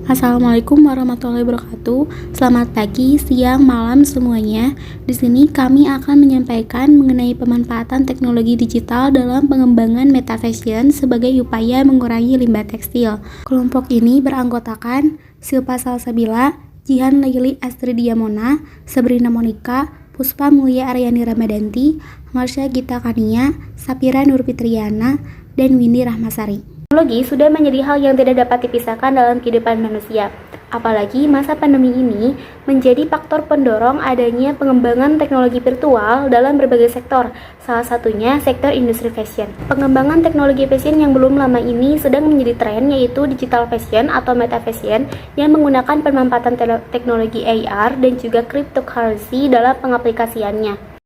Assalamualaikum warahmatullahi wabarakatuh. Selamat pagi, siang, malam semuanya. Di sini kami akan menyampaikan mengenai pemanfaatan teknologi digital dalam pengembangan meta fashion sebagai upaya mengurangi limbah tekstil. Kelompok ini beranggotakan Silpa Salsabila, Jihan Laili Astridiamona, Sabrina Monika, Puspa Mulia Aryani Ramadanti, Marsha Gita Kania, Sapira Nurfitriana, dan Windy Rahmasari. Teknologi sudah menjadi hal yang tidak dapat dipisahkan dalam kehidupan manusia. Apalagi masa pandemi ini menjadi faktor pendorong adanya pengembangan teknologi virtual dalam berbagai sektor, salah satunya sektor industri fashion. Pengembangan teknologi fashion yang belum lama ini sedang menjadi tren, yaitu digital fashion atau meta fashion yang menggunakan pemanfaatan teknologi AR dan juga cryptocurrency dalam pengaplikasiannya.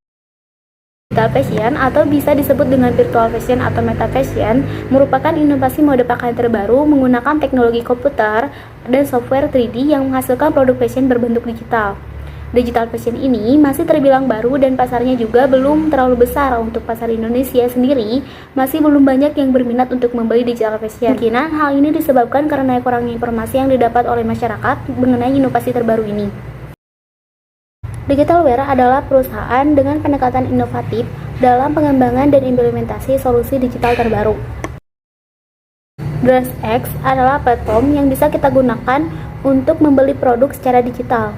Digital fashion atau bisa disebut dengan virtual fashion atau meta fashion merupakan inovasi mode pakaian terbaru menggunakan teknologi komputer dan software 3D yang menghasilkan produk fashion berbentuk digital. Digital fashion ini masih terbilang baru dan pasarnya juga belum terlalu besar. Untuk pasar Indonesia sendiri, masih belum banyak yang berminat untuk membeli digital fashion. Mungkin hal ini disebabkan karena kurangnya informasi yang didapat oleh masyarakat mengenai inovasi terbaru ini. Digitalware adalah perusahaan dengan pendekatan inovatif dalam pengembangan dan implementasi solusi digital terbaru. DressX adalah platform yang bisa kita gunakan untuk membeli produk secara digital,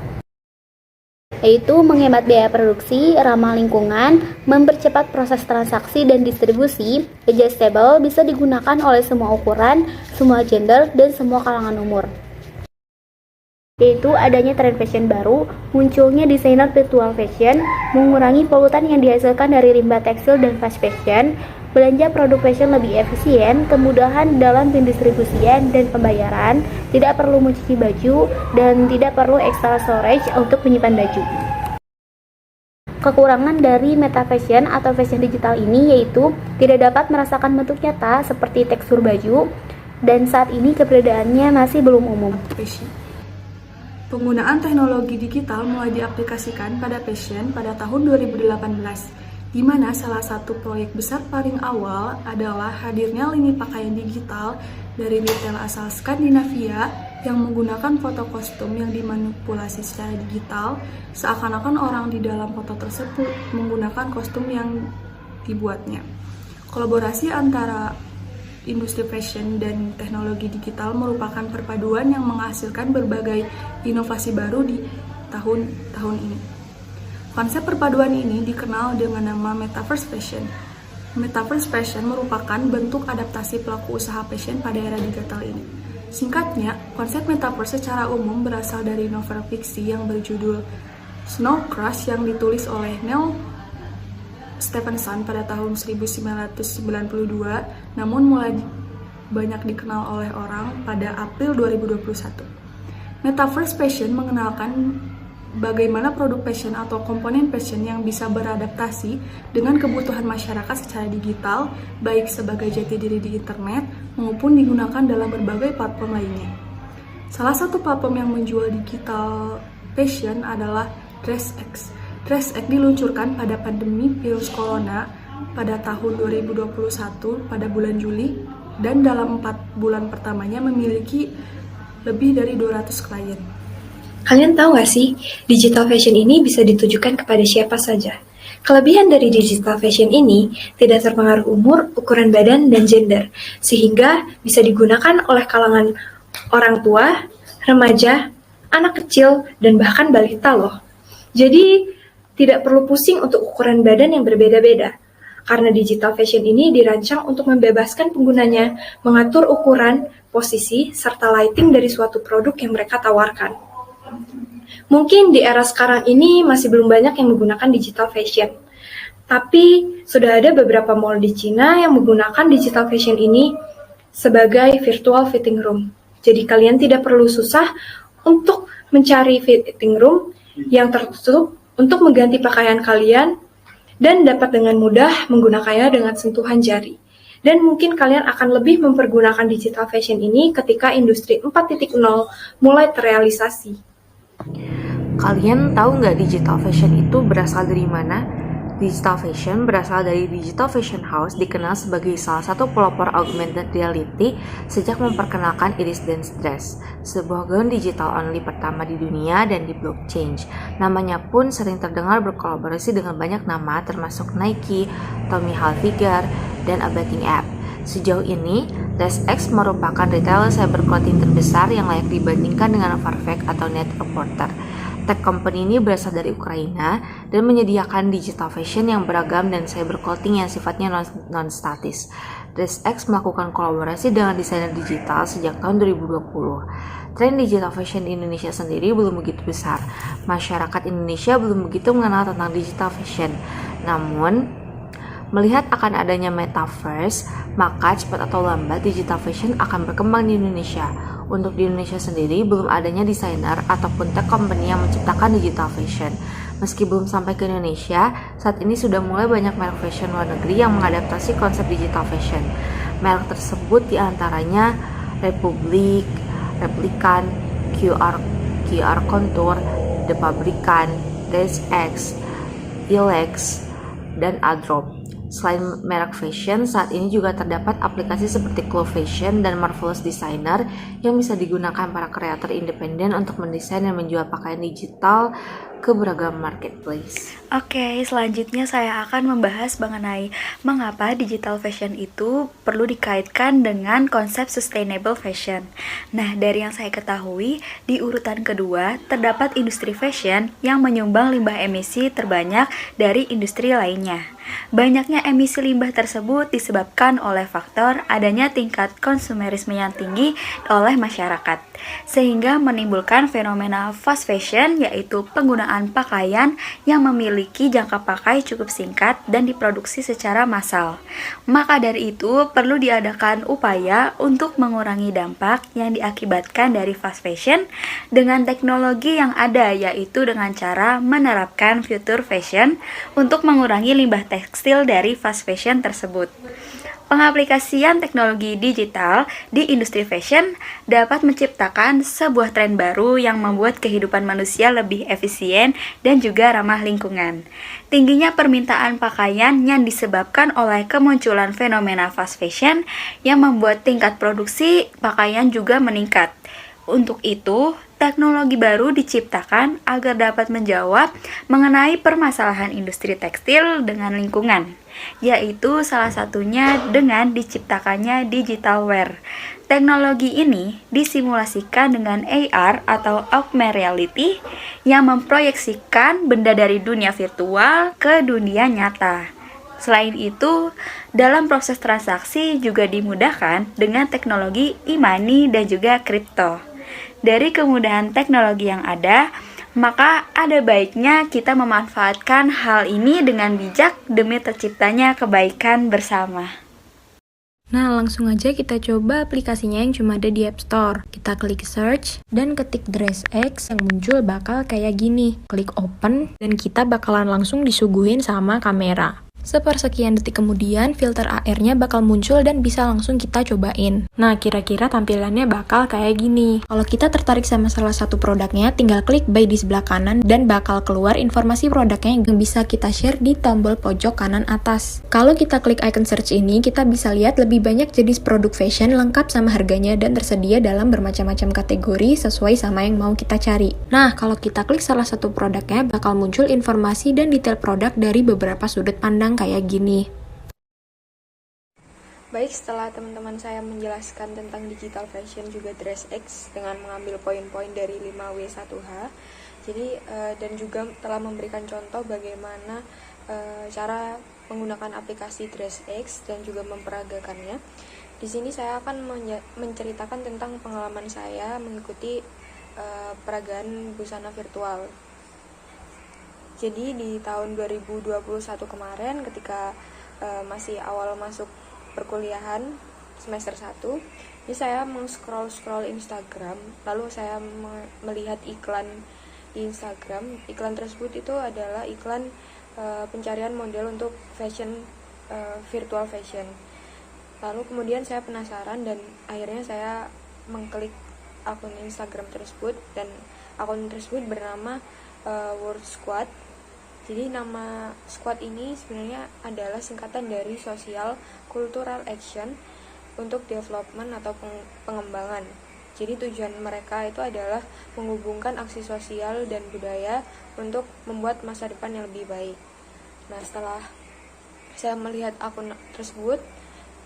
yaitu menghemat biaya produksi, ramah lingkungan, mempercepat proses transaksi dan distribusi, adjustable, bisa digunakan oleh semua ukuran, semua gender, dan semua kalangan umur. Yaitu adanya tren fashion baru, munculnya desainer virtual fashion, mengurangi polutan yang dihasilkan dari limbah tekstil dan fast fashion, belanja produk fashion lebih efisien, kemudahan dalam pendistribusian dan pembayaran, tidak perlu mencuci baju, dan tidak perlu extra storage untuk menyimpan baju. Kekurangan dari meta fashion atau fashion digital ini yaitu tidak dapat merasakan bentuk nyata seperti tekstur baju, dan saat ini keberadaannya masih belum umum. Penggunaan teknologi digital mulai diaplikasikan pada fashion pada tahun 2018, di mana salah satu proyek besar paling awal adalah hadirnya lini pakaian digital dari retail asal Skandinavia yang menggunakan foto kostum yang dimanipulasi secara digital, seakan-akan orang di dalam foto tersebut menggunakan kostum yang dibuatnya. Kolaborasi antara industri fashion dan teknologi digital merupakan perpaduan yang menghasilkan berbagai inovasi baru di tahun-tahun ini. Konsep perpaduan ini dikenal dengan nama Metaverse Fashion. Metaverse Fashion merupakan bentuk adaptasi pelaku usaha fashion pada era digital ini. Singkatnya, konsep Metaverse secara umum berasal dari novel fiksi yang berjudul Snow Crash yang ditulis oleh Neil Stephenson pada tahun 1992, namun mulai banyak dikenal oleh orang pada April 2021. Metaverse Fashion mengenalkan bagaimana produk fashion atau komponen fashion yang bisa beradaptasi dengan kebutuhan masyarakat secara digital, baik sebagai jati diri di internet maupun digunakan dalam berbagai platform lainnya. Salah satu platform yang menjual digital fashion adalah DressX. DressX diluncurkan pada pandemi virus corona pada tahun 2021 pada bulan Juli, dan dalam 4 bulan pertamanya memiliki lebih dari 200 klien. Kalian tahu gak sih, digital fashion ini bisa ditujukan kepada siapa saja. Kelebihan dari digital fashion ini tidak terpengaruh umur, ukuran badan, dan gender, sehingga bisa digunakan oleh kalangan orang tua, remaja, anak kecil, dan bahkan balita loh. Jadi, tidak perlu pusing untuk ukuran badan yang berbeda-beda, karena digital fashion ini dirancang untuk membebaskan penggunanya mengatur ukuran, posisi, serta lighting dari suatu produk yang mereka tawarkan. Mungkin di era sekarang ini masih belum banyak yang menggunakan digital fashion, tapi sudah ada beberapa mall di Cina yang menggunakan digital fashion ini sebagai virtual fitting room. Jadi kalian tidak perlu susah untuk mencari fitting room yang tertutup untuk mengganti pakaian kalian, dan dapat dengan mudah menggunakannya dengan sentuhan jari. Dan mungkin kalian akan lebih mempergunakan digital fashion ini ketika industri 4.0 mulai terrealisasi. Kalian tahu nggak digital fashion itu berasal dari mana? Digital fashion berasal dari Digital Fashion House, dikenal sebagai salah satu pelopor augmented reality sejak memperkenalkan Iris Dance Dress, sebuah gaun digital only pertama di dunia dan di blockchain. Namanya pun sering terdengar berkolaborasi dengan banyak nama termasuk Nike, Tommy Hilfiger, dan A Betting App. Sejauh ini, DressX merupakan retailer cyberclothing terbesar yang layak dibandingkan dengan Farfetch atau Net-a-Porter. Tech company ini berasal dari Ukraina dan menyediakan digital fashion yang beragam dan cyberclothing yang sifatnya non-statis. DressX melakukan kolaborasi dengan desainer digital sejak tahun 2020. Tren digital fashion di Indonesia sendiri belum begitu besar. Masyarakat Indonesia belum begitu mengenal tentang digital fashion. Namun, melihat akan adanya metaverse, maka cepat atau lambat digital fashion akan berkembang di Indonesia. Untuk di Indonesia sendiri, belum adanya desainer ataupun tech company yang menciptakan digital fashion. Meski belum sampai ke Indonesia, saat ini sudah mulai banyak merek fashion luar negeri yang mengadaptasi konsep digital fashion. Merek tersebut diantaranya Republic, Replicant, QR Contour, The Fabricant, DressX, Ilex, dan Adrop. Selain merek fashion, saat ini juga terdapat aplikasi seperti Clo Fashion dan Marvelous Designer yang bisa digunakan para kreator independen untuk mendesain dan menjual pakaian digital ke beragam marketplace. Oke, selanjutnya saya akan membahas mengenai mengapa digital fashion itu perlu dikaitkan dengan konsep sustainable fashion. Nah, dari yang saya ketahui, di urutan kedua terdapat industri fashion yang menyumbang limbah emisi terbanyak dari industri lainnya. Banyaknya emisi limbah tersebut disebabkan oleh faktor adanya tingkat konsumerisme yang tinggi oleh masyarakat, sehingga menimbulkan fenomena fast fashion, yaitu penggunaan pakaian yang memiliki jangka pakai cukup singkat dan diproduksi secara massal. Maka dari itu, perlu diadakan upaya untuk mengurangi dampak yang diakibatkan dari fast fashion dengan teknologi yang ada, yaitu dengan cara menerapkan future fashion untuk mengurangi limbah tekstil dari fast fashion tersebut. Pengaplikasian teknologi digital di industri fashion dapat menciptakan sebuah tren baru yang membuat kehidupan manusia lebih efisien dan juga ramah lingkungan. Tingginya permintaan pakaian yang disebabkan oleh kemunculan fenomena fast fashion yang membuat tingkat produksi pakaian juga meningkat. Untuk itu, teknologi baru diciptakan agar dapat menjawab mengenai permasalahan industri tekstil dengan lingkungan, yaitu salah satunya dengan diciptakannya digital wear. Teknologi ini disimulasikan dengan AR atau augmented reality yang memproyeksikan benda dari dunia virtual ke dunia nyata. Selain itu, dalam proses transaksi juga dimudahkan dengan teknologi e-money dan juga kripto. Dari kemudahan teknologi yang ada, maka ada baiknya kita memanfaatkan hal ini dengan bijak demi terciptanya kebaikan bersama. Nah, langsung aja kita coba aplikasinya yang cuma ada di App Store. Kita klik search dan ketik DressX, yang muncul bakal kayak gini. Klik open dan kita bakalan langsung disuguhin sama kamera. Sepersekian detik kemudian, filter AR-nya bakal muncul dan bisa langsung kita cobain. Nah, kira-kira tampilannya bakal kayak gini. Kalau kita tertarik sama salah satu produknya, tinggal klik buy di sebelah kanan dan bakal keluar informasi produknya yang bisa kita share di tombol pojok kanan atas. Kalau kita klik icon search ini, kita bisa lihat lebih banyak jenis produk fashion lengkap sama harganya dan tersedia dalam bermacam-macam kategori sesuai sama yang mau kita cari. Nah, kalau kita klik salah satu produknya, bakal muncul informasi dan detail produk dari beberapa sudut pandang kayak gini. Baik, setelah teman-teman saya menjelaskan tentang digital fashion juga DressX dengan mengambil poin-poin dari 5W1H, jadi dan juga telah memberikan contoh bagaimana cara menggunakan aplikasi DressX dan juga memperagakannya. Di sini saya akan menceritakan tentang pengalaman saya mengikuti peragaan busana virtual. Jadi di tahun 2021 kemarin ketika masih awal masuk perkuliahan semester 1, jadi saya scroll Instagram, lalu saya melihat iklan di Instagram. Iklan tersebut itu adalah iklan pencarian model untuk fashion, virtual fashion. Lalu kemudian saya penasaran dan akhirnya saya mengklik akun Instagram tersebut, dan akun tersebut bernama World Squad. Jadi nama squad ini sebenarnya adalah singkatan dari Social Cultural Action untuk Development atau pengembangan. Jadi tujuan mereka itu adalah menghubungkan aksi sosial dan budaya untuk membuat masa depan yang lebih baik. Nah, setelah saya melihat akun tersebut,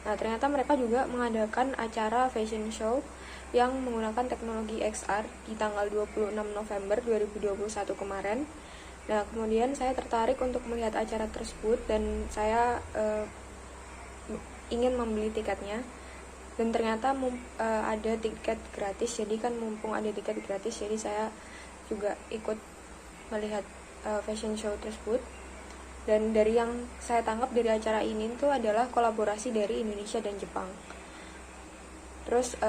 ternyata mereka juga mengadakan acara fashion show yang menggunakan teknologi XR di tanggal 26 November 2021 kemarin. Nah, kemudian saya tertarik untuk melihat acara tersebut dan saya ingin membeli tiketnya. Dan ternyata ada tiket gratis, jadi kan mumpung ada tiket gratis, jadi saya juga ikut melihat fashion show tersebut. Dan dari yang saya tangkap dari acara ini itu adalah kolaborasi dari Indonesia dan Jepang. Terus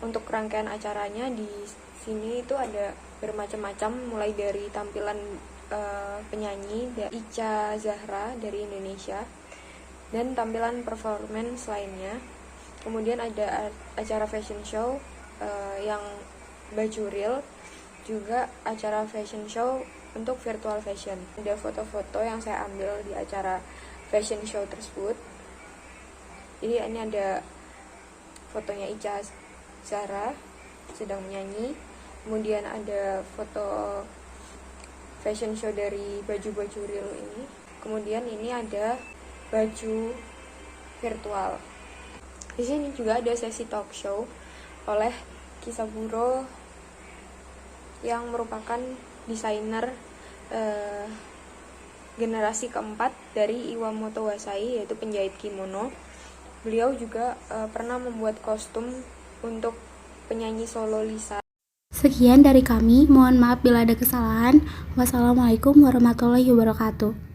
untuk rangkaian acaranya di sini itu ada bermacam-macam, mulai dari tampilan penyanyi Ica Zahra dari Indonesia dan tampilan performance lainnya. Kemudian ada acara fashion show yang baju real, juga acara fashion show untuk virtual fashion. Ada foto-foto yang saya ambil di acara fashion show tersebut. Jadi ini ada fotonya Ica Zahra sedang menyanyi, kemudian ada foto fashion show dari baju-baju real ini, kemudian ini ada baju virtual. Di sini juga ada sesi talk show oleh Kisaburo yang merupakan desainer generasi keempat dari Iwamoto Wasai, yaitu penjahit kimono. Beliau juga pernah membuat kostum untuk penyanyi solo Lisa. Sekian dari kami, mohon maaf bila ada kesalahan. Wassalamualaikum warahmatullahi wabarakatuh.